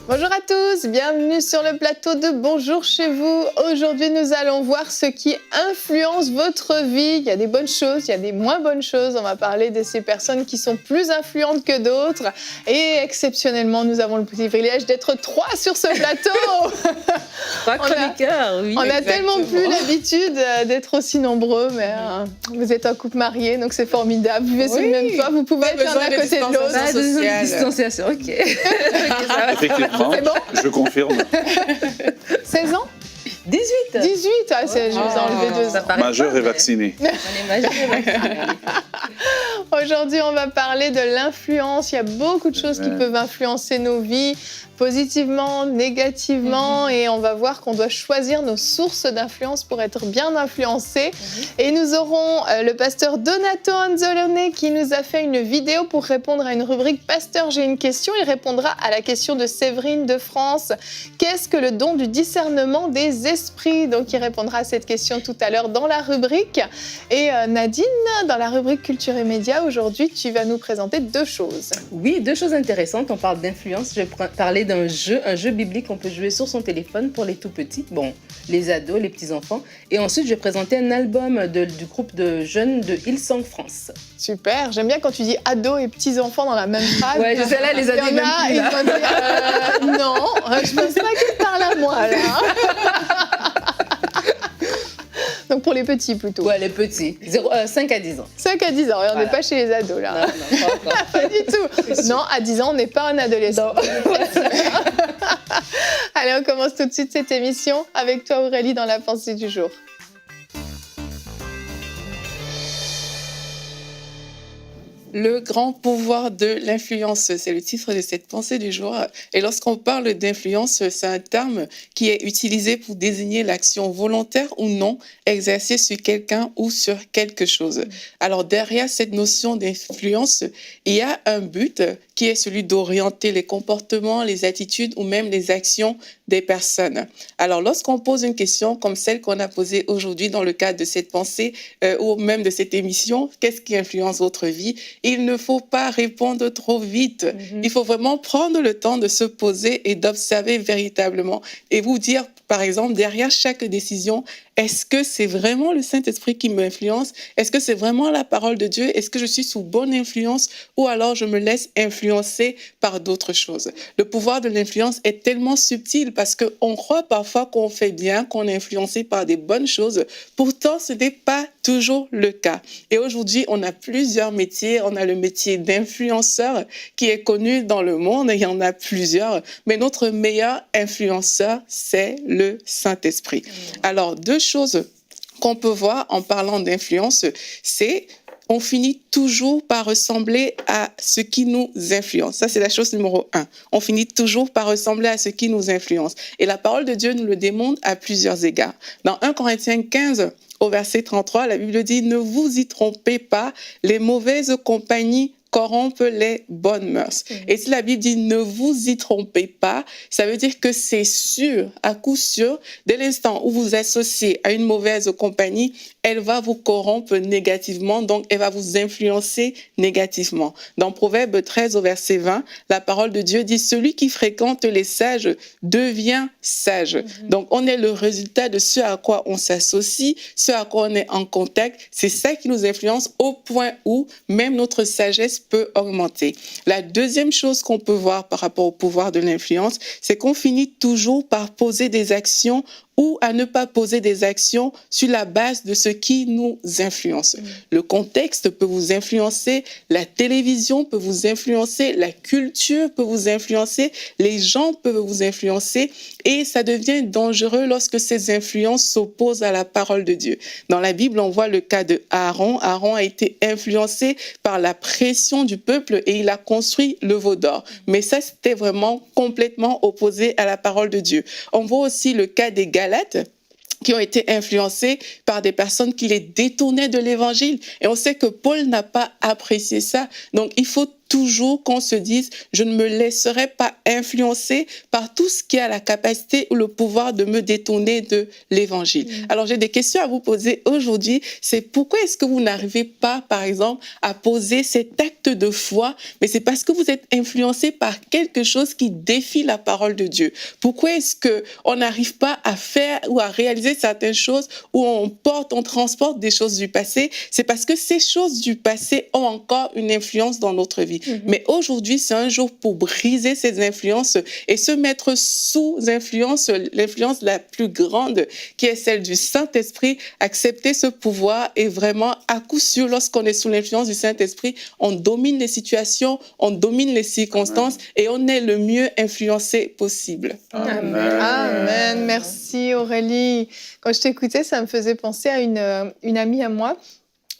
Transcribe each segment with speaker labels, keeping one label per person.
Speaker 1: Bonjour à tous, bienvenue sur le plateau de Bonjour chez vous. Aujourd'hui, nous allons voir ce qui influence votre vie. Il y a des bonnes choses, il y a des moins bonnes choses. On va parler de ces personnes qui sont plus influentes que d'autres. Et exceptionnellement, nous avons le privilège d'être 3 sur ce plateau.
Speaker 2: 3 chroniqueurs, oui.
Speaker 1: On a tellement plus l'habitude d'être aussi nombreux, mais vous êtes un couple marié, donc c'est formidable. Vous vivez sur le même toit, vous pouvez être l'un à côté de l'autre.
Speaker 2: Pas de distanciation, ok.
Speaker 3: Effectivement,
Speaker 1: c'est bon.
Speaker 3: Je confirme.
Speaker 1: 16 ans
Speaker 2: 18.
Speaker 1: 18, je vais vous enlever 2 ans.
Speaker 3: Majeur et vacciné.
Speaker 2: On est majeur et vacciné.
Speaker 1: Aujourd'hui, on va parler de l'influence. Il y a beaucoup de choses qui peuvent influencer nos vies, positivement, négativement, et on va voir qu'on doit choisir nos sources d'influence pour être bien influencé. Et nous aurons le pasteur Donato Anzolone qui nous a fait une vidéo pour répondre à une rubrique « Pasteur, j'ai une question ». Il répondra à la question de Séverine de France. Qu'est-ce que le don du discernement des esprits? Donc, il répondra à cette question tout à l'heure dans la rubrique. Et Nadine, dans la rubrique Culture et Médias, aujourd'hui, tu vas nous présenter 2 choses.
Speaker 2: Oui, 2 choses intéressantes. On parle d'influence. Je vais parler d'un jeu, un jeu biblique qu'on peut jouer sur son téléphone pour les tout petits, bon, les ados, les petits-enfants. Et ensuite, je vais présenter un album du groupe de jeunes de Hillsong France.
Speaker 1: Super, j'aime bien quand tu dis ados et petits-enfants dans la même phrase.
Speaker 2: Ouais, je sais là, les ados,
Speaker 1: il y en a, ils vont dire non, je pense pas qu'ils parlent à moi, là. Donc pour les petits plutôt.
Speaker 2: Ouais, les petits, 5 à 10 ans.
Speaker 1: 5 à 10 ans, et on n'est pas chez les ados là.
Speaker 2: Non, pas encore.
Speaker 1: Pas du tout. Non, à 10 ans, on n'est pas un adolescent. Allez, on commence tout de suite cette émission avec toi Aurélie dans la pensée du jour.
Speaker 4: Le grand pouvoir de l'influence, c'est le titre de cette pensée du jour. Et lorsqu'on parle d'influence, c'est un terme qui est utilisé pour désigner l'action volontaire ou non exercée sur quelqu'un ou sur quelque chose. Alors derrière cette notion d'influence, il y a un but qui est celui d'orienter les comportements, les attitudes ou même les actions des personnes. Alors lorsqu'on pose une question comme celle qu'on a posée aujourd'hui dans le cadre de cette pensée ou même de cette émission, qu'est-ce qui influence votre vie? Il ne faut pas répondre trop vite. Il faut vraiment prendre le temps de se poser et d'observer véritablement et vous dire, par exemple, derrière chaque décision, est-ce que c'est vraiment le Saint-Esprit qui m'influence? Est-ce que c'est vraiment la parole de Dieu? Est-ce que je suis sous bonne influence ou alors je me laisse influencer par d'autres choses? Le pouvoir de l'influence est tellement subtil parce qu'on croit parfois qu'on fait bien, qu'on est influencé par des bonnes choses. Pourtant, ce n'est pas toujours le cas. Et aujourd'hui, on a plusieurs métiers. On a le métier d'influenceur qui est connu dans le monde. Il y en a plusieurs. Mais notre meilleur influenceur, c'est le Saint-Esprit. Alors, 2 choses qu'on peut voir en parlant d'influence, c'est on finit toujours par ressembler à ce qui nous influence. Ça, c'est la chose numéro 1. On finit toujours par ressembler à ce qui nous influence. Et la parole de Dieu nous le démontre à plusieurs égards. Dans 1 Corinthiens 15, au verset 33, la Bible dit « Ne vous y trompez pas, les mauvaises compagnies corrompent les bonnes mœurs. » Et si la Bible dit « ne vous y trompez pas », ça veut dire que c'est sûr, à coup sûr, dès l'instant où vous associez à une mauvaise compagnie, elle va vous corrompre négativement, donc elle va vous influencer négativement. Dans Proverbe 13 au verset 20, la parole de Dieu dit « Celui qui fréquente les sages devient sage ». Donc on est le résultat de ce à quoi on s'associe, ce à quoi on est en contact. C'est ça qui nous influence au point où même notre sagesse peut augmenter. La deuxième chose qu'on peut voir par rapport au pouvoir de l'influence, c'est qu'on finit toujours par poser des actions ou à ne pas poser des actions sur la base de ce qui nous influence. Le contexte peut vous influencer, la télévision peut vous influencer, la culture peut vous influencer, les gens peuvent vous influencer et ça devient dangereux lorsque ces influences s'opposent à la parole de Dieu. Dans la Bible, on voit le cas de Aaron. Aaron a été influencé par la pression du peuple et il a construit le veau d'or. Mais ça, c'était vraiment complètement opposé à la parole de Dieu. On voit aussi le cas des Galates qui ont été influencés par des personnes qui les détournaient de l'évangile. Et on sait que Paul n'a pas apprécié ça. Donc, il faut toujours qu'on se dise, je ne me laisserai pas influencer par tout ce qui a la capacité ou le pouvoir de me détourner de l'évangile. Alors, j'ai des questions à vous poser aujourd'hui. C'est pourquoi est-ce que vous n'arrivez pas, par exemple, à poser cet acte de foi, mais c'est parce que vous êtes influencé par quelque chose qui défie la parole de Dieu. Pourquoi est-ce que on n'arrive pas à faire ou à réaliser certaines choses où on transporte des choses du passé? C'est parce que ces choses du passé ont encore une influence dans notre vie. Mais aujourd'hui, c'est un jour pour briser ces influences et se mettre sous influence, l'influence la plus grande qui est celle du Saint-Esprit, accepter ce pouvoir et vraiment, à coup sûr, lorsqu'on est sous l'influence du Saint-Esprit, on domine les situations, on domine les circonstances et on est le mieux influencé possible.
Speaker 1: Amen. Amen. Merci Aurélie. Quand je t'écoutais, ça me faisait penser à une amie à moi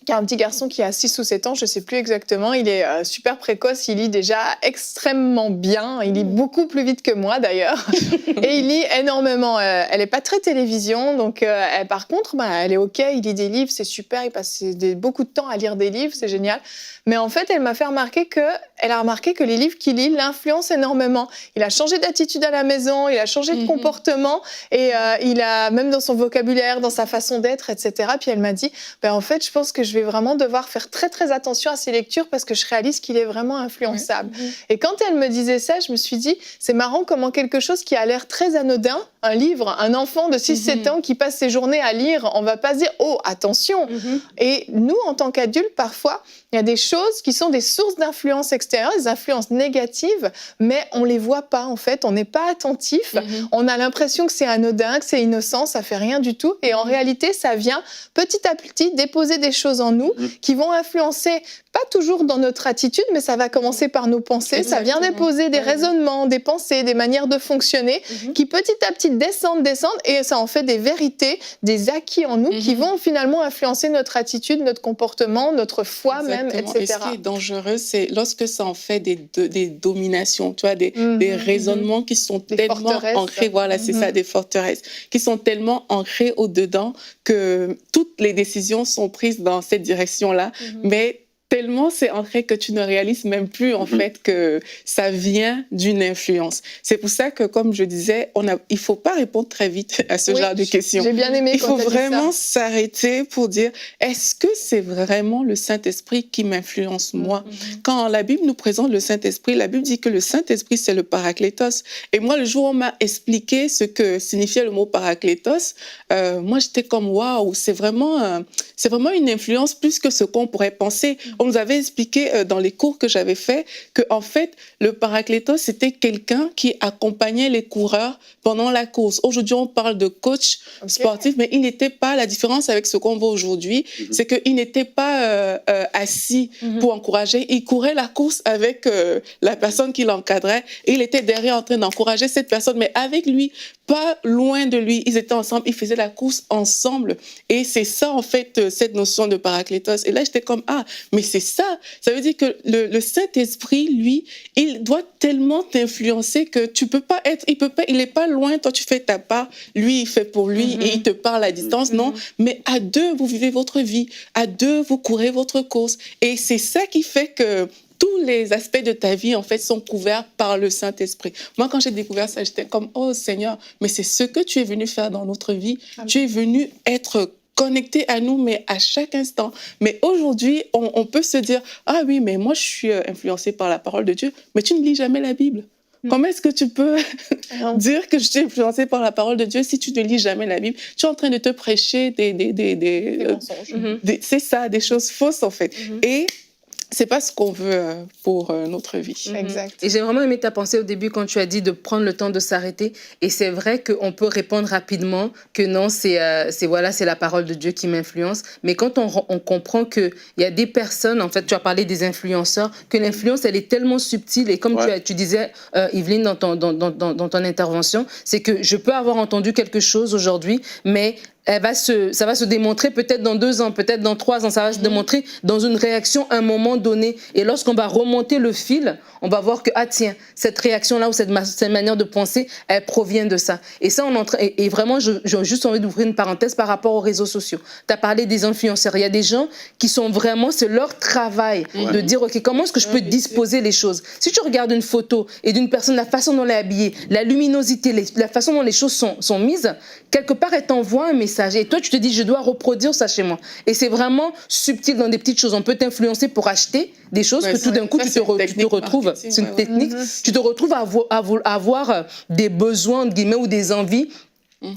Speaker 1: qui a un petit garçon qui a 6 ou 7 ans, je ne sais plus exactement. Il est super précoce, il lit déjà extrêmement bien. Il lit beaucoup plus vite que moi d'ailleurs. Et il lit énormément. Elle n'est pas très télévision, donc par contre, elle est OK, il lit des livres, c'est super. Il passe beaucoup de temps à lire des livres, c'est génial. Mais en fait, elle m'a fait remarquer que les livres qu'il lit l'influencent énormément. Il a changé d'attitude à la maison, il a changé de comportement, et il a, même dans son vocabulaire, dans sa façon d'être, etc. Puis elle m'a dit, en fait, je pense que je vais vraiment devoir faire très, très attention à ses lectures parce que je réalise qu'il est vraiment influençable. Et quand elle me disait ça, je me suis dit, c'est marrant comment quelque chose qui a l'air très anodin, un livre, un enfant de 6-7 ans qui passe ses journées à lire, on va pas se dire, oh, attention. Et nous, en tant qu'adultes, parfois, il y a des choses qui sont des sources d'influence extérieure, des influences négatives, mais on les voit pas, en fait. On n'est pas attentif. On a l'impression que c'est anodin, que c'est innocent, ça fait rien du tout. Et en réalité, ça vient petit à petit déposer des choses en nous qui vont influencer, pas toujours dans notre attitude, mais ça va commencer par nos pensées. Ça vient déposer des raisonnements, des pensées, des manières de fonctionner qui petit à petit descendent, et ça en fait des vérités, des acquis en nous qui vont finalement influencer notre attitude, notre comportement, notre foi même, etc.
Speaker 4: Et ce qui est dangereux, c'est lorsque ça en fait des dominations, tu vois, des raisonnements qui sont tellement ancrés, voilà, c'est ça, des forteresses, qui sont tellement ancrés au-dedans que toutes les décisions sont prises dans cette direction-là, mais tellement c'est ancré que tu ne réalises même plus en fait que ça vient d'une influence. C'est pour ça que, comme je disais, il faut pas répondre très vite à ce genre de questions.
Speaker 1: J'ai bien aimé.
Speaker 4: Il faut vraiment s'arrêter pour dire, est-ce que c'est vraiment le Saint-Esprit qui m'influence moi? Quand la Bible nous présente le Saint-Esprit, la Bible dit que le Saint-Esprit c'est le Paraclétos. Et moi, le jour où on m'a expliqué ce que signifiait le mot Paraclétos, moi j'étais comme waouh, c'est vraiment une influence plus que ce qu'on pourrait penser. On nous avait expliqué dans les cours que j'avais faits que, en fait, le Paraclétos, c'était quelqu'un qui accompagnait les coureurs pendant la course. Aujourd'hui, on parle de coach sportif, mais il n'était pas, la différence avec ce qu'on voit aujourd'hui, c'est qu'il n'était pas assis pour encourager. Il courait la course avec la personne qui l'encadrait et il était derrière en train d'encourager cette personne, mais avec lui, pas loin de lui. Ils étaient ensemble, ils faisaient la course ensemble. Et c'est ça, en fait, cette notion de Paraclétos. Et là, j'étais comme, mais c'est ça. Ça veut dire que le Saint-Esprit, lui, il doit tellement t'influencer que il est pas loin, toi tu fais ta part, lui il fait pour lui et il te parle à distance, non, mais à deux vous vivez votre vie, à deux vous courez votre course et c'est ça qui fait que tous les aspects de ta vie, en fait, sont couverts par le Saint-Esprit. Moi, quand j'ai découvert ça, j'étais comme, oh Seigneur, mais c'est ce que tu es venu faire dans notre vie. Amen. Tu es venu être connecté à nous, mais à chaque instant. Mais aujourd'hui, on peut se dire, ah oui, mais moi, je suis influencé par la parole de Dieu, mais tu ne lis jamais la Bible. Comment est-ce que tu peux dire que je suis influencée par la parole de Dieu si tu ne lis jamais la Bible? Tu es en train de te prêcher des mensonges. C'est ça, des choses fausses, en fait. Et c'est pas ce qu'on veut pour notre vie.
Speaker 1: Exact.
Speaker 2: Et j'ai vraiment aimé ta pensée au début quand tu as dit de prendre le temps de s'arrêter. Et c'est vrai qu'on peut répondre rapidement que non, c'est la parole de Dieu qui m'influence. Mais quand on comprend qu'il y a des personnes, en fait, tu as parlé des influenceurs, que l'influence, elle est tellement subtile. Et comme tu disais, Yveline, dans ton intervention, c'est que je peux avoir entendu quelque chose aujourd'hui, mais ça va se démontrer peut-être dans 2 ans, peut-être dans 3 ans, ça va se démontrer dans une réaction à un moment donné. Et lorsqu'on va remonter le fil, on va voir que, ah tiens, cette réaction-là ou cette manière de penser, elle provient de ça. Et ça, et vraiment, j'ai juste envie d'ouvrir une parenthèse par rapport aux réseaux sociaux. Tu as parlé des influenceurs. Il y a des gens qui sont vraiment, c'est leur travail de dire, OK, comment est-ce que je peux disposer les choses? Si tu regardes une photo et d'une personne, la façon dont elle est habillée, la luminosité, la façon dont les choses sont mises, quelque part, elle t'envoie un message. Et toi, tu te dis, je dois reproduire ça chez moi. Et c'est vraiment subtil dans des petites choses. On peut t'influencer pour acheter des choses que tout d'un coup, tu te retrouves. C'est une technique. Tu te retrouves à avoir des besoins, entre guillemets, ou des envies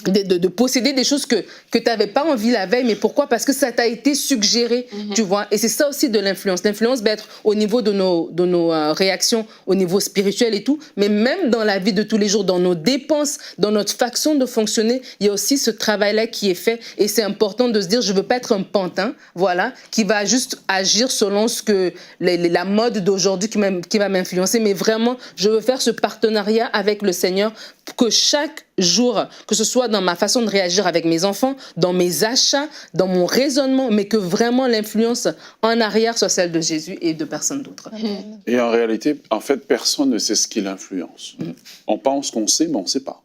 Speaker 2: de posséder des choses que tu n'avais pas envie la veille. Mais pourquoi? Parce que ça t'a été suggéré, tu vois. Et c'est ça aussi de l'influence. L'influence va être au niveau de nos réactions, au niveau spirituel et tout, mais même dans la vie de tous les jours, dans nos dépenses, dans notre façon de fonctionner, il y a aussi ce travail-là qui est fait. Et c'est important de se dire, je ne veux pas être un pantin, voilà, qui va juste agir selon ce que la mode d'aujourd'hui qui va m'influencer. Mais vraiment, je veux faire ce partenariat avec le Seigneur pour que chaque jour, que ce soit dans ma façon de réagir avec mes enfants, dans mes achats, dans mon raisonnement, mais que vraiment l'influence en arrière soit celle de Jésus et de personne d'autre.
Speaker 3: Et en réalité, en fait, personne ne sait ce qui l'influence. On pense qu'on sait, mais on ne sait pas.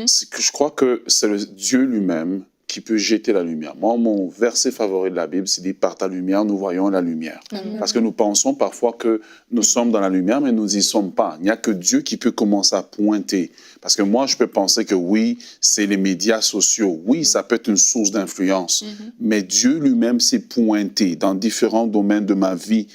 Speaker 3: C'est que je crois que c'est le Dieu lui-même qui peut jeter la lumière. Moi, mon verset favori de la Bible, c'est dit, par ta lumière, nous voyons la lumière. Parce que nous pensons parfois que nous sommes dans la lumière, mais nous n'y sommes pas. Il n'y a que Dieu qui peut commencer à pointer. Parce que moi, je peux penser que oui, c'est les médias sociaux. Oui, ça peut être une source d'influence. Mais Dieu lui-même s'est pointé dans différents domaines de ma vie.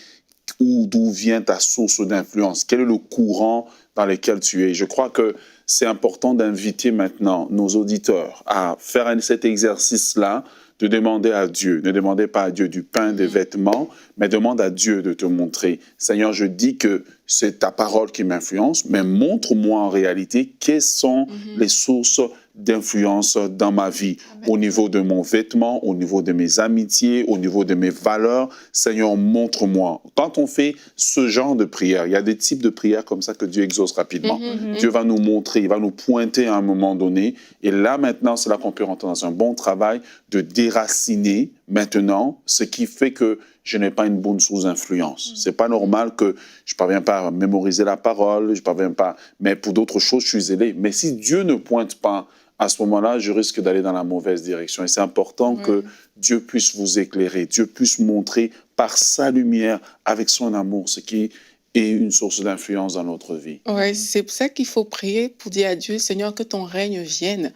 Speaker 3: D'où vient ta source d'influence? Quel est le courant dans lequel tu es? Je crois que c'est important d'inviter maintenant nos auditeurs à faire cet exercice-là, de demander à Dieu. Ne demandez pas à Dieu du pain, des vêtements, mais demande à Dieu de te montrer. Seigneur, je dis que c'est ta parole qui m'influence, mais montre-moi en réalité quelles sont les sources d'influence dans ma vie, au niveau de mon vêtement, au niveau de mes amitiés, au niveau de mes valeurs. Seigneur, montre-moi. Quand on fait ce genre de prière, il y a des types de prières comme ça que Dieu exauce rapidement. Dieu va nous montrer, il va nous pointer à un moment donné. Et là, maintenant, c'est là qu'on peut rentrer dans un bon travail de déraciner maintenant ce qui fait que je n'ai pas une bonne source d'influence. C'est pas normal que je ne parviens pas à mémoriser la parole, je parviens pas, mais pour d'autres choses, je suis zélé. Mais si Dieu ne pointe pas, à ce moment-là, je risque d'aller dans la mauvaise direction. Et c'est important que Dieu puisse vous éclairer, Dieu puisse montrer par sa lumière, avec son amour, ce qui est une source d'influence dans notre vie.
Speaker 4: Oui, c'est pour ça qu'il faut prier pour dire à Dieu, Seigneur, que ton règne vienne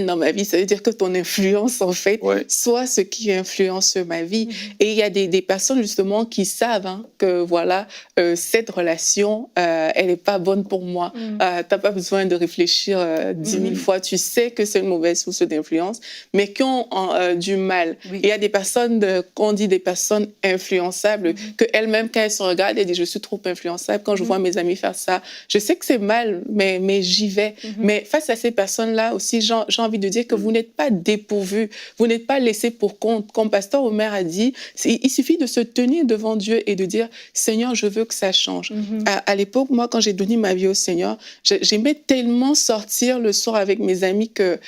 Speaker 4: dans ma vie. Ça veut dire que ton influence, en fait, soit ce qui influence ma vie. Et il y a des personnes, justement, qui savent que, voilà, cette relation, elle n'est pas bonne pour moi. Tu n'as pas besoin de réfléchir 10 000 fois. Tu sais que c'est une mauvaise source d'influence, mais qui ont du mal. Il y a des personnes, qu'on dit des personnes influençables, qu'elles-mêmes, quand elles se regardent, elles disent, je suis trop influençable. Quand je vois mes amis faire ça, je sais que c'est mal, mais j'y vais. Mais face à ces personnes-là aussi, j'ai envie de dire que vous n'êtes pas dépourvus, vous n'êtes pas laissés pour compte. Comme Pasteur Omer a dit, il suffit de se tenir devant Dieu et de dire, Seigneur, je veux que ça change. À l'époque, moi, quand j'ai donné ma vie au Seigneur, j'aimais tellement sortir le soir avec mes amis que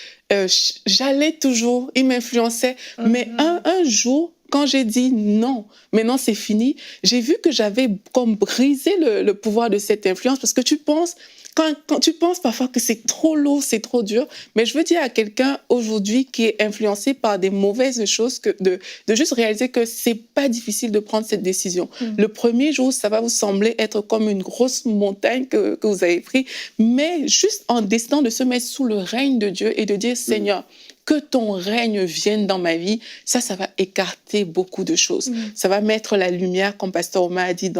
Speaker 4: j'allais toujours, ils m'influençaient. Mais un jour, quand j'ai dit non, maintenant c'est fini, j'ai vu que j'avais comme brisé le pouvoir de cette influence, parce que tu penses, quand tu penses parfois que c'est trop lourd, c'est trop dur, mais je veux dire à quelqu'un aujourd'hui qui est influencé par des mauvaises choses, de juste réaliser que c'est pas difficile de prendre cette décision. Le premier jour, ça va vous sembler être comme une grosse montagne que vous avez prise, mais juste en décidant de se mettre sous le règne de Dieu et de dire, Seigneur, que ton règne vienne dans ma vie, ça va écarter beaucoup de choses. Ça va mettre la lumière, comme Pasteur Omer a dit,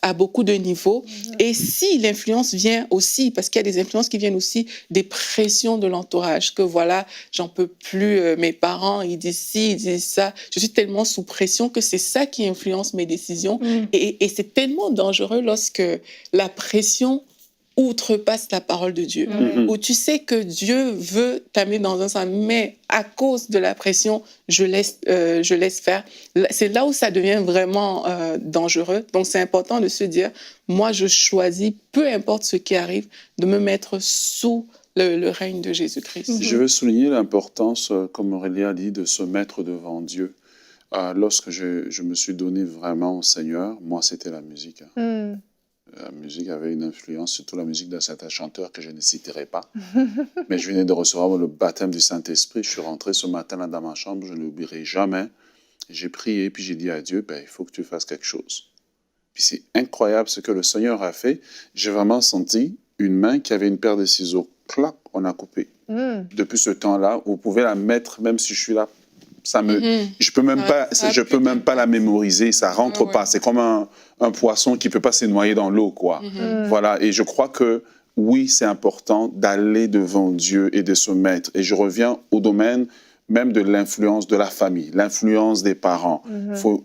Speaker 4: à beaucoup de niveaux. Et si l'influence vient aussi, parce qu'il y a des influences qui viennent aussi des pressions de l'entourage, que voilà, j'en peux plus, mes parents, ils disent ci, ils disent ça, je suis tellement sous pression que c'est ça qui influence mes décisions. Et c'est tellement dangereux lorsque la pression outrepasse la parole de Dieu, où tu sais que Dieu veut t'amener dans un sens, mais à cause de la pression, je laisse faire. C'est là où ça devient vraiment dangereux. Donc c'est important de se dire, moi je choisis, peu importe ce qui arrive, de me mettre sous le règne de Jésus-Christ.
Speaker 3: Je veux souligner l'importance, comme Aurélie a dit, de se mettre devant Dieu. Lorsque je me suis donné vraiment au Seigneur, moi, c'était la musique. La musique avait une influence, surtout la musique d'un certain chanteur que je ne citerai pas. Mais je venais de recevoir le baptême du Saint-Esprit. Je suis rentré ce matin-là dans ma chambre, je ne l'oublierai jamais. J'ai prié, puis j'ai dit à Dieu, il faut que tu fasses quelque chose. Puis c'est incroyable ce que le Seigneur a fait. J'ai vraiment senti une main qui avait une paire de ciseaux. Clac, on a coupé. Depuis ce temps-là, vous pouvez la mettre, même si je suis là. Je peux même pas la mémoriser, ça rentre pas. C'est comme un poisson qui peut pas se noyer dans l'eau, quoi. Voilà. Et je crois que oui, c'est important d'aller devant Dieu et de se mettre. Et je reviens au domaine même de l'influence de la famille, l'influence des parents.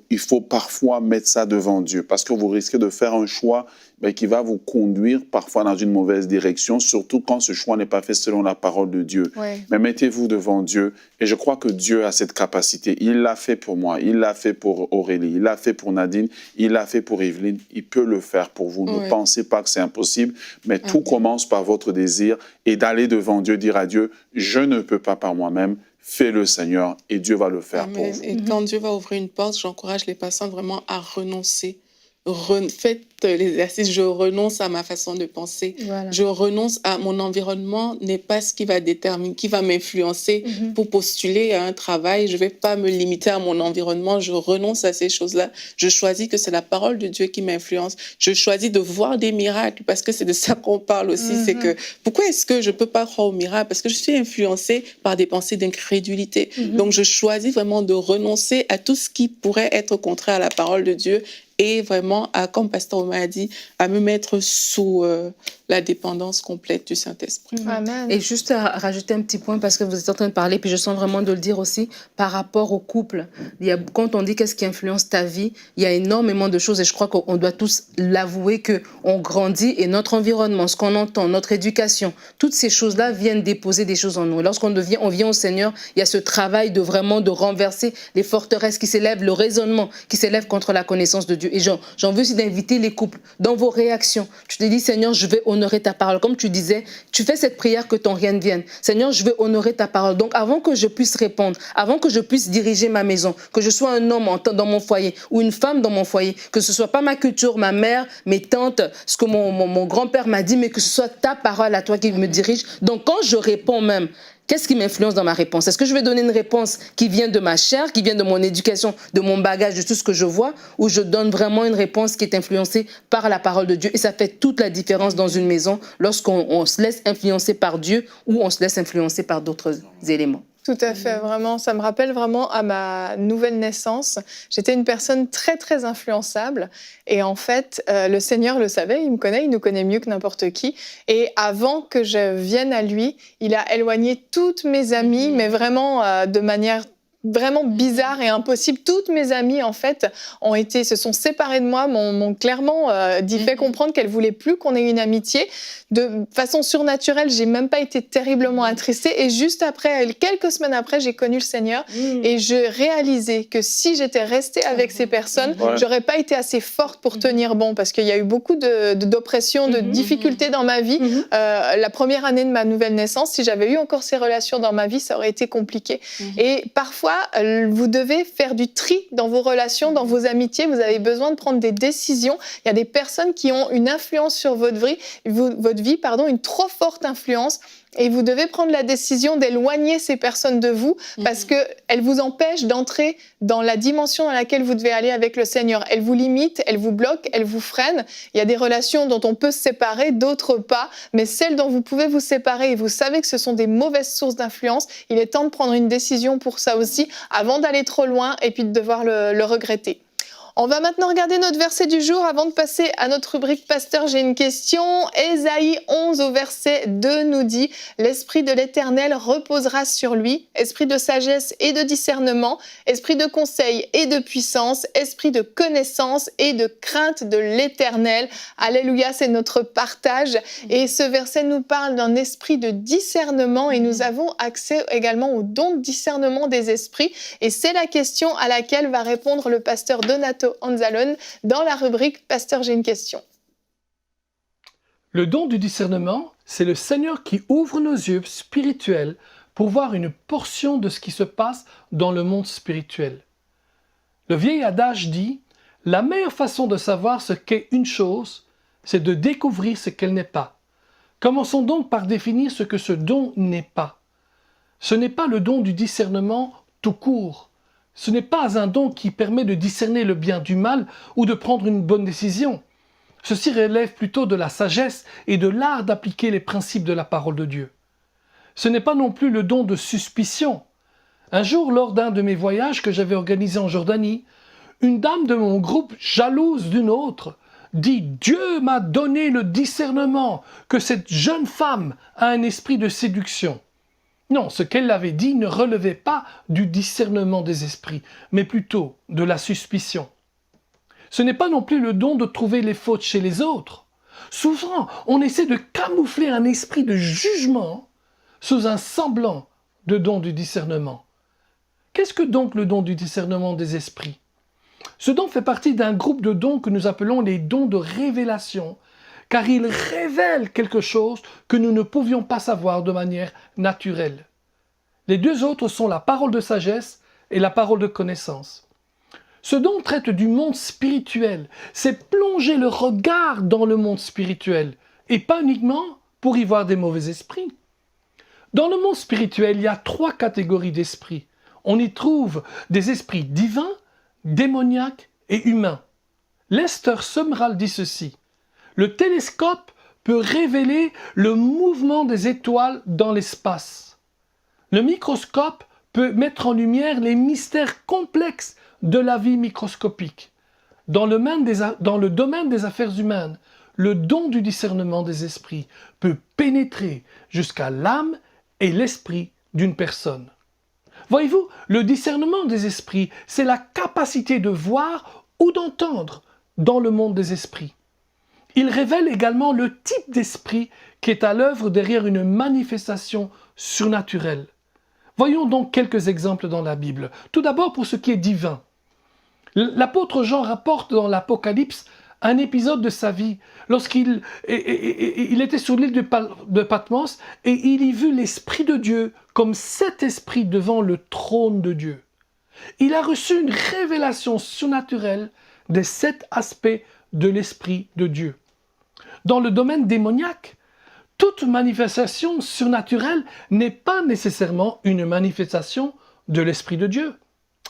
Speaker 3: Il faut parfois mettre ça devant Dieu parce que vous risquez de faire un choix qui va vous conduire parfois dans une mauvaise direction, surtout quand ce choix n'est pas fait selon la parole de Dieu. Mais mettez-vous devant Dieu et je crois que Dieu a cette capacité. Il l'a fait pour moi, il l'a fait pour Aurélie, il l'a fait pour Nadine, il l'a fait pour Evelyne. Il peut le faire pour vous. Ne pensez pas que c'est impossible, mais tout commence par votre désir et d'aller devant Dieu, dire à Dieu, je ne peux pas par moi-même. Fais-le, Seigneur, et Dieu va le faire pour vous.
Speaker 4: Et quand Dieu va ouvrir une porte, j'encourage les patients vraiment à renoncer. Faites l'exercice, je renonce à ma façon de penser. Voilà. Je renonce à mon environnement, n'est pas ce qui va déterminer, qui va m'influencer pour postuler à un travail. Je ne vais pas me limiter à mon environnement, je renonce à ces choses-là. Je choisis que c'est la parole de Dieu qui m'influence. Je choisis de voir des miracles, parce que c'est de ça qu'on parle aussi. C'est que, pourquoi est-ce que je ne peux pas croire aux miracles? Parce que je suis influencée par des pensées d'incrédulité. Donc je choisis vraiment de renoncer à tout ce qui pourrait être contraire à la parole de Dieu et vraiment, comme Pasteur Omar a dit, à me mettre sous la dépendance complète du Saint-Esprit.
Speaker 2: Amen. Et juste à rajouter un petit point, parce que vous êtes en train de parler, puis je sens vraiment de le dire aussi, par rapport au couple. Quand on dit qu'est-ce qui influence ta vie, il y a énormément de choses, et je crois qu'on doit tous l'avouer, qu'on grandit, et notre environnement, ce qu'on entend, notre éducation, toutes ces choses-là viennent déposer des choses en nous. Et lorsqu'on vient au Seigneur, il y a ce travail de vraiment de renverser les forteresses qui s'élèvent, le raisonnement qui s'élève contre la connaissance de Dieu. Et j'en veux aussi d'inviter les couples dans vos réactions. Tu te dis, Seigneur, je vais honorer ta parole. Comme tu disais, tu fais cette prière que ton règne vienne. Seigneur, je vais honorer ta parole. Donc, avant que je puisse répondre, avant que je puisse diriger ma maison, que je sois un homme dans mon foyer ou une femme dans mon foyer, que ce soit pas ma culture, ma mère, mes tantes, ce que mon grand-père m'a dit, mais que ce soit ta parole à toi qui me dirige. Donc, quand je réponds même, qu'est-ce qui m'influence dans ma réponse? Est-ce que je vais donner une réponse qui vient de ma chair, qui vient de mon éducation, de mon bagage, de tout ce que je vois, ou je donne vraiment une réponse qui est influencée par la parole de Dieu? Et ça fait toute la différence dans une maison lorsqu'on se laisse influencer par Dieu ou on se laisse influencer par d'autres éléments.
Speaker 1: Tout à fait, vraiment. Ça me rappelle vraiment à ma nouvelle naissance. J'étais une personne très, très influençable. Et en fait, le Seigneur le savait, il me connaît, il nous connaît mieux que n'importe qui. Et avant que je vienne à lui, il a éloigné toutes mes amies, mais vraiment de manière vraiment bizarre et impossible. Toutes mes amies, en fait, se sont séparées de moi, m'ont clairement fait comprendre qu'elles voulaient plus qu'on ait une amitié. De façon surnaturelle, j'ai même pas été terriblement attristée. Et juste après, quelques semaines après, j'ai connu le Seigneur et je réalisais que si j'étais restée avec ces personnes, j'aurais pas été assez forte pour tenir bon, parce qu'il y a eu beaucoup d'oppression, de difficultés dans ma vie. La première année de ma nouvelle naissance, si j'avais eu encore ces relations dans ma vie, ça aurait été compliqué. Et parfois, vous devez faire du tri dans vos relations, dans vos amitiés. Vous avez besoin de prendre des décisions. Il y a des personnes qui ont une influence sur votre vie, une trop forte influence. Et vous devez prendre la décision d'éloigner ces personnes de vous parce qu'elles vous empêchent d'entrer dans la dimension dans laquelle vous devez aller avec le Seigneur. Elles vous limitent, elles vous bloquent, elles vous freinent. Il y a des relations dont on peut se séparer, d'autres pas. Mais celles dont vous pouvez vous séparer et vous savez que ce sont des mauvaises sources d'influence, il est temps de prendre une décision pour ça aussi avant d'aller trop loin et puis de devoir le regretter. On va maintenant regarder notre verset du jour avant de passer à notre rubrique Pasteur, j'ai une question. Ésaïe 11 au verset 2 nous dit « L'Esprit de l'Éternel reposera sur lui, esprit de sagesse et de discernement, esprit de conseil et de puissance, esprit de connaissance et de crainte de l'Éternel. » Alléluia, c'est notre partage. Et ce verset nous parle d'un esprit de discernement et nous avons accès également au don de discernement des esprits. Et c'est la question à laquelle va répondre le pasteur Donato Anzalone dans la rubrique Pasteur, j'ai une question.
Speaker 5: Le don du discernement, c'est le Seigneur qui ouvre nos yeux spirituels pour voir une portion de ce qui se passe dans le monde spirituel. Le vieil adage dit « La meilleure façon de savoir ce qu'est une chose, c'est de découvrir ce qu'elle n'est pas. » Commençons donc par définir ce que ce don n'est pas. Ce n'est pas le don du discernement tout court. Ce n'est pas un don qui permet de discerner le bien du mal ou de prendre une bonne décision. Ceci relève plutôt de la sagesse et de l'art d'appliquer les principes de la parole de Dieu. Ce n'est pas non plus le don de suspicion. Un jour, lors d'un de mes voyages que j'avais organisé en Jordanie, une dame de mon groupe, jalouse d'une autre, dit « Dieu m'a donné le discernement que cette jeune femme a un esprit de séduction ». Non, ce qu'elle avait dit ne relevait pas du discernement des esprits, mais plutôt de la suspicion. Ce n'est pas non plus le don de trouver les fautes chez les autres. Souvent, on essaie de camoufler un esprit de jugement sous un semblant de don du discernement. Qu'est-ce que donc le don du discernement des esprits? Ce don fait partie d'un groupe de dons que nous appelons les dons de révélation, car ils révèlent quelque chose que nous ne pouvions pas savoir de manière naturelle. Les deux autres sont la parole de sagesse et la parole de connaissance. Ce don traite du monde spirituel, c'est plonger le regard dans le monde spirituel, et pas uniquement pour y voir des mauvais esprits. Dans le monde spirituel, il y a 3 catégories d'esprits. On y trouve des esprits divins, démoniaques et humains. Lester Sumrall dit ceci: le télescope peut révéler le mouvement des étoiles dans l'espace. Le microscope peut mettre en lumière les mystères complexes de la vie microscopique. Dans le domaine des affaires humaines, le don du discernement des esprits peut pénétrer jusqu'à l'âme et l'esprit d'une personne. Voyez-vous, le discernement des esprits, c'est la capacité de voir ou d'entendre dans le monde des esprits. Il révèle également le type d'esprit qui est à l'œuvre derrière une manifestation surnaturelle. Voyons donc quelques exemples dans la Bible. Tout d'abord pour ce qui est divin. L'apôtre Jean rapporte dans l'Apocalypse un épisode de sa vie lorsqu'il était sur l'île de Patmos et il y vit l'Esprit de Dieu comme 7 esprits devant le trône de Dieu. Il a reçu une révélation surnaturelle des 7 aspects de l'Esprit de Dieu. Dans le domaine démoniaque, toute manifestation surnaturelle n'est pas nécessairement une manifestation de l'Esprit de Dieu.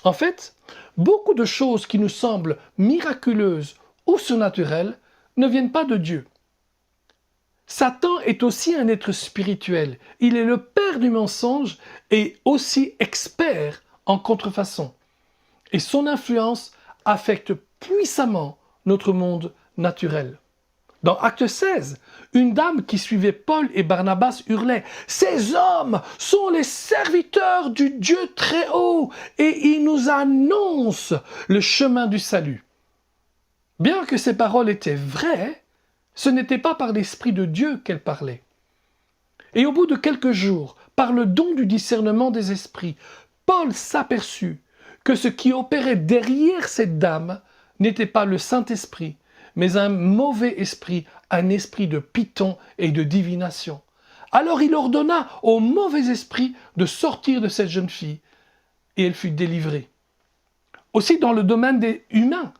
Speaker 5: En fait, beaucoup de choses qui nous semblent miraculeuses ou surnaturelles ne viennent pas de Dieu. Satan est aussi un être spirituel. Il est le père du mensonge et aussi expert en contrefaçon. Et son influence affecte puissamment notre monde naturel. Dans Acte 16, une dame qui suivait Paul et Barnabas hurlait « Ces hommes sont les serviteurs du Dieu très haut et ils nous annoncent le chemin du salut. » Bien que ces paroles étaient vraies, ce n'était pas par l'Esprit de Dieu qu'elle parlait. Et au bout de quelques jours, par le don du discernement des esprits, Paul s'aperçut que ce qui opérait derrière cette dame n'était pas le Saint-Esprit, mais un mauvais esprit, un esprit de python et de divination. Alors il ordonna au mauvais esprit de sortir de cette jeune fille, et elle fut délivrée. Aussi dans le domaine des humains,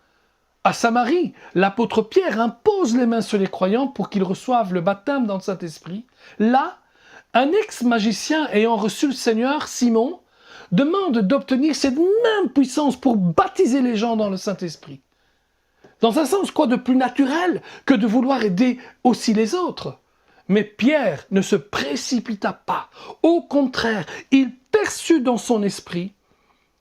Speaker 5: à Samarie, l'apôtre Pierre impose les mains sur les croyants pour qu'ils reçoivent le baptême dans le Saint-Esprit. Là, un ex-magicien ayant reçu le Seigneur, Simon, demande d'obtenir cette même puissance pour baptiser les gens dans le Saint-Esprit. Dans un sens, quoi de plus naturel que de vouloir aider aussi les autres? Mais Pierre ne se précipita pas. Au contraire, il perçut dans son esprit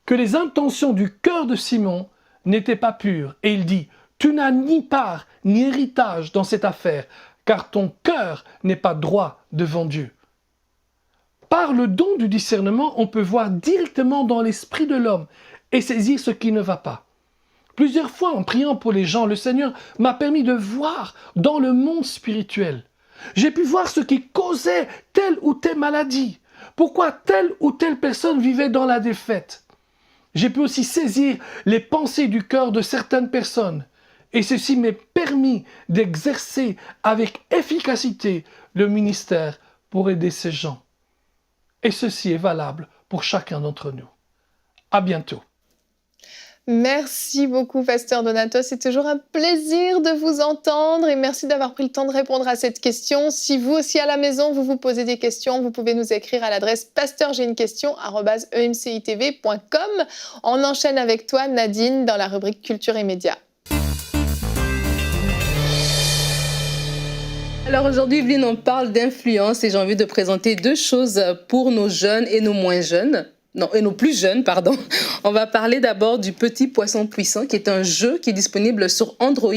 Speaker 5: que les intentions du cœur de Simon n'étaient pas pures. Et il dit, « Tu n'as ni part ni héritage dans cette affaire, car ton cœur n'est pas droit devant Dieu. » Par le don du discernement, on peut voir directement dans l'esprit de l'homme et saisir ce qui ne va pas. Plusieurs fois, en priant pour les gens, le Seigneur m'a permis de voir dans le monde spirituel. J'ai pu voir ce qui causait telle ou telle maladie, pourquoi telle ou telle personne vivait dans la défaite. J'ai pu aussi saisir les pensées du cœur de certaines personnes Et ceci m'est permis d'exercer avec efficacité le ministère pour aider ces gens. Et ceci est valable pour chacun d'entre nous. À bientôt.
Speaker 1: Merci beaucoup, Pasteur Donato. C'est toujours un plaisir de vous entendre et merci d'avoir pris le temps de répondre à cette question. Si vous aussi à la maison, vous vous posez des questions, vous pouvez nous écrire à l'adresse pasteurj'ainequestion@emcitv.com. On enchaîne avec toi, Nadine, dans la rubrique Culture et Médias.
Speaker 2: Alors aujourd'hui, Evelyne, on parle d'influence et j'ai envie de présenter deux choses pour nos jeunes et nos moins jeunes. Non, et nos plus jeunes, pardon. On va parler d'abord du Petit Poisson Puissant, qui est un jeu qui est disponible sur Android.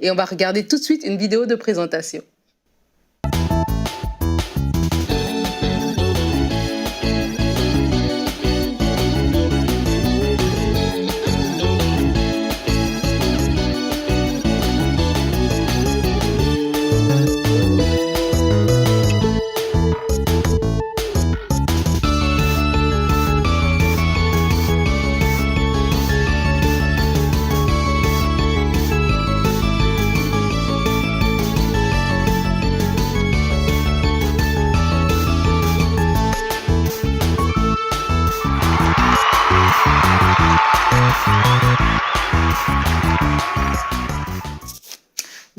Speaker 2: Et on va regarder tout de suite une vidéo de présentation.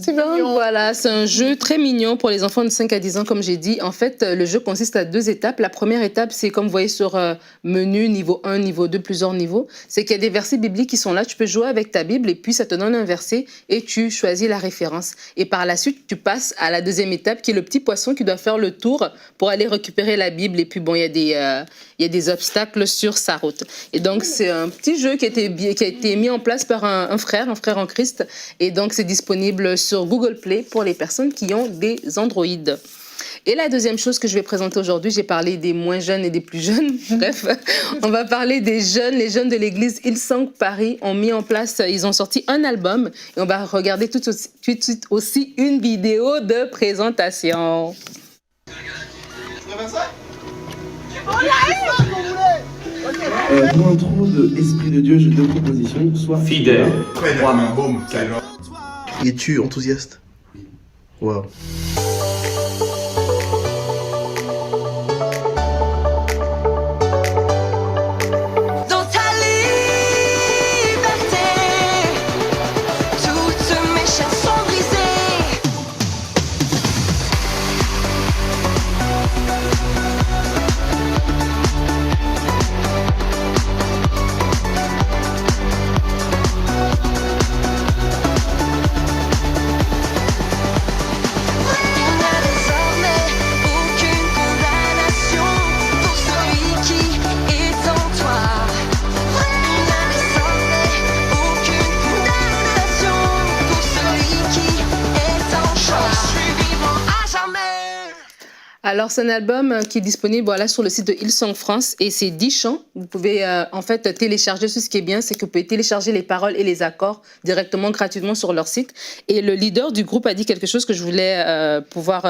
Speaker 2: Donc voilà, c'est un jeu très mignon pour les enfants de 5 à 10 ans, comme j'ai dit. En fait, le jeu consiste à 2 étapes. La première étape, c'est comme vous voyez sur menu, niveau 1, niveau 2, plusieurs niveaux. C'est qu'il y a des versets bibliques qui sont là. Tu peux jouer avec ta Bible et puis ça te donne un verset et tu choisis la référence. Et par la suite, tu passes à la deuxième étape qui est le petit poisson qui doit faire le tour pour aller récupérer la Bible. Et puis bon, il y a des obstacles sur sa route. Et donc, c'est un petit jeu qui a été mis en place par un frère en Christ. Et donc, c'est disponible sur Google Play pour les personnes qui ont des Android. Et la deuxième chose que je vais présenter aujourd'hui, j'ai parlé des moins jeunes et des plus jeunes. Bref, on va parler des jeunes. Les jeunes de l'église Hillsong Paris ont mis en place, ils ont sorti un album et on va regarder tout de suite aussi une vidéo de présentation.
Speaker 6: Pour l'intro de Esprit de Dieu, j'ai 2 propositions. Soit
Speaker 7: fidèle.
Speaker 6: Es-tu enthousiaste? Waouh.
Speaker 2: Alors, c'est un album qui est disponible voilà, sur le site de Hillsong France et c'est 10 chants. Vous pouvez en fait télécharger. Ce qui est bien, c'est que vous pouvez télécharger les paroles et les accords directement, gratuitement sur leur site. Et le leader du groupe a dit quelque chose que je voulais pouvoir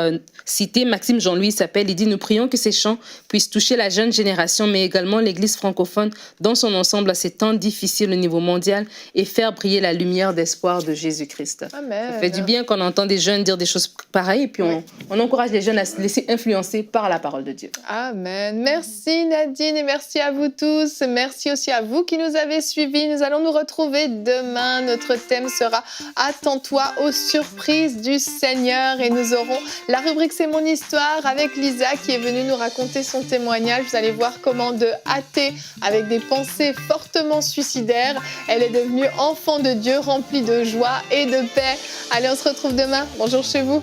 Speaker 2: citer. Maxime Jean-Louis s'appelle. Il dit « Nous prions que ces chants puissent toucher la jeune génération, mais également l'Église francophone dans son ensemble à ces temps difficiles au niveau mondial et faire briller la lumière d'espoir de Jésus-Christ. » Ça fait du bien qu'on entend des jeunes dire des choses pareilles et puis on encourage les jeunes à se laisser influencer par la parole de Dieu.
Speaker 1: Amen. Merci Nadine et merci à vous tous. Merci aussi à vous qui nous avez suivis. Nous allons nous retrouver demain. Notre thème sera « Attends-toi aux surprises du Seigneur » et nous aurons la rubrique « C'est mon histoire » avec Lisa qui est venue nous raconter son témoignage. Vous allez voir comment de athée avec des pensées fortement suicidaires, elle est devenue enfant de Dieu remplie de joie et de paix. Allez, on se retrouve demain. Bonjour chez vous.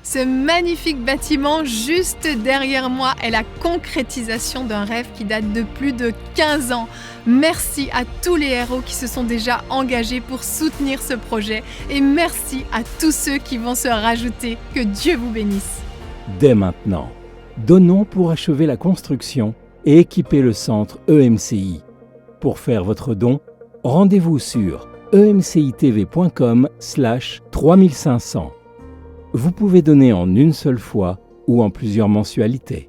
Speaker 8: Ce magnifique bâtiment juste derrière moi est la concrétisation d'un rêve qui date de plus de 15 ans. Merci à tous les héros qui se sont déjà engagés pour soutenir ce projet et merci à tous ceux qui vont se rajouter. Que Dieu vous bénisse.
Speaker 7: Dès maintenant, Donnons pour achever la construction et équiper le centre EMCI. Pour faire votre don, rendez-vous sur emcitv.com/3500. Vous pouvez donner en une seule fois ou en plusieurs mensualités.